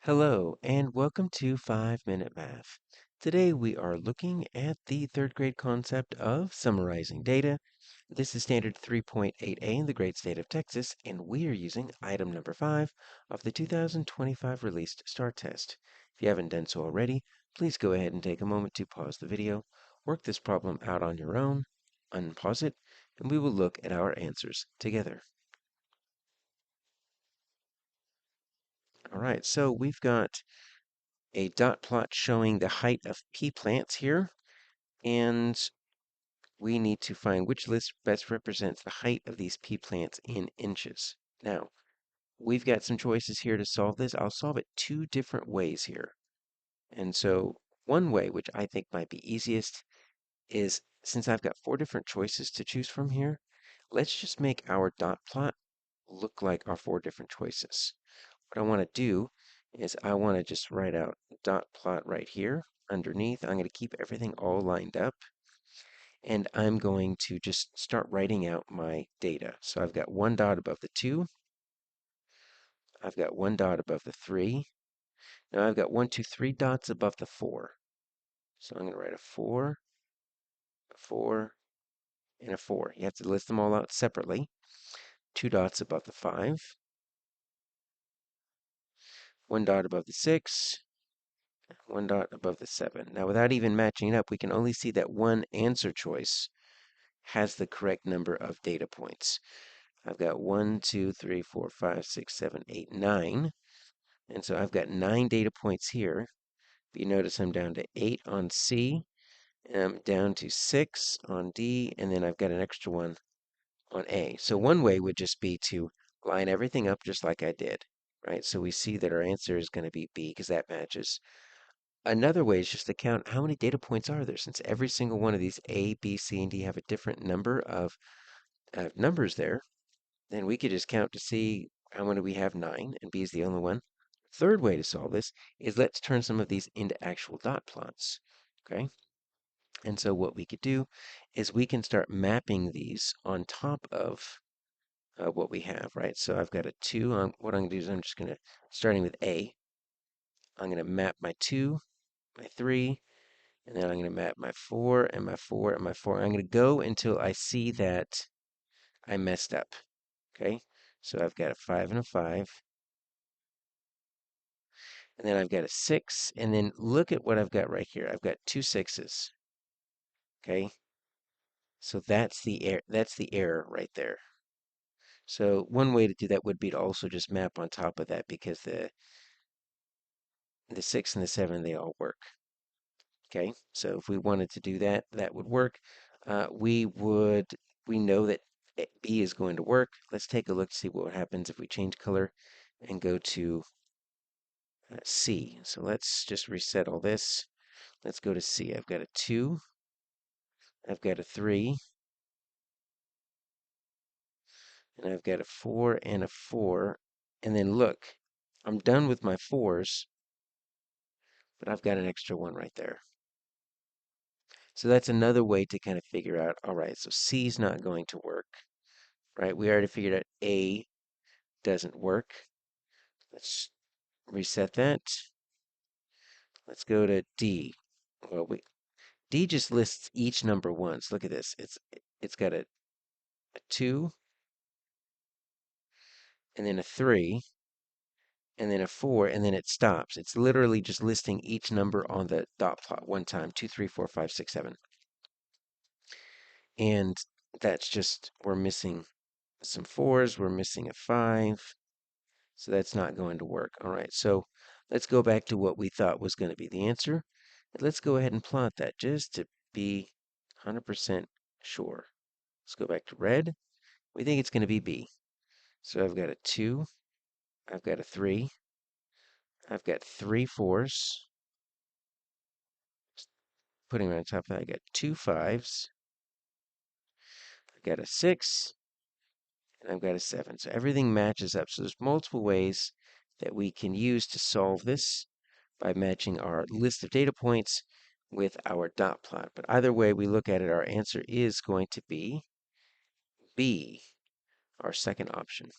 Hello, and welcome to 5 Minute Math. Today we are looking at the third grade concept of summarizing data. This is standard 3.8a in the great state of Texas, and we are using item number 5 of the 2025 released STAAR test. If you haven't done so already, please go ahead and take a moment to pause the video, work this problem out on your own, unpause it, and we will look at our answers together. All right, so we've got a dot plot showing the height of pea plants here, and we need to find which list best represents the height of these pea plants in inches. Now, we've got some choices here to solve this. I'll solve it two different ways here. And so one way, which I think might be easiest, is since I've got four different choices to choose from here, let's just make our dot plot look like our four different choices. What I want to do is I want to just write out dot plot right here underneath. I'm going to keep everything all lined up, and I'm going to just start writing out my data. So I've got one dot above the 2. I've got one dot above the 3. Now I've got 1, 2, 3 dots above the 4. So I'm going to write a 4, a 4, and a 4. You have to list them all out separately. 2 dots above the 5. 1 dot above the 6. 1 dot above the 7. Now, without even matching it up, we can only see that one answer choice has the correct number of data points. I've got 1, 2, 3, 4, 5, 6, 7, 8, 9. And so I've got 9 data points here. But you notice I'm down to 8 on C, and I'm down to 6 on D, and then I've got an extra one on A. So one way would just be to line everything up just like I did, right? So we see that our answer is going to be B because that matches. Another way is just to count how many data points are there, since every single one of these A, B, C, and D have a different number of numbers there. Then we could just count to see how many we have. 9, and B is the only one. Third way to solve this is let's turn some of these into actual dot plots. Okay, and so what we could do is we can start mapping these on top of what we have, right? So I've got a 2. What I'm going to do is I'm just going to, starting with A, I'm going to map my 2, my 3, and then I'm going to map my 4 and my 4 and my 4. I'm going to go until I see that I messed up. Okay, so I've got a 5 and a 5, and then I've got a 6, and then look at what I've got right here. I've got two 6s. Okay, so that's the error right there. So one way to do that would be to also just map on top of that, because the 6 and the 7, they all work. Okay, so if we wanted to do that, that would work. We know that B is going to work. Let's take a look to see what happens if we change color and go to C. So let's just reset all this. Let's go to C. I've got a 2. I've got a 3. And I've got a 4 and a 4. And then look, I'm done with my 4s, but I've got an extra one right there. So that's another way to kind of figure out, all right, so C is not going to work, right? We already figured out A doesn't work. Let's reset that. Let's go to D. Well, D just lists each number once. Look at this. It's got a 2, and then a 3, and then a 4, and then it stops. It's literally just listing each number on the dot plot one time. 2, 3, 4, 5, 6, 7. And that's just, we're missing some 4s. We're missing a 5. So that's not going to work. All right, so let's go back to what we thought was going to be the answer. And let's go ahead and plot that just to be 100% sure. Let's go back to red. We think it's going to be B. So I've got a 2. I've got a 3. I've got 3 4s. Putting them on top of that, I got 2 5s. I've got a 6. And I've got a 7. So everything matches up. So there's multiple ways that we can use to solve this by matching our list of data points with our dot plot. But either way we look at it, our answer is going to be B, our second option.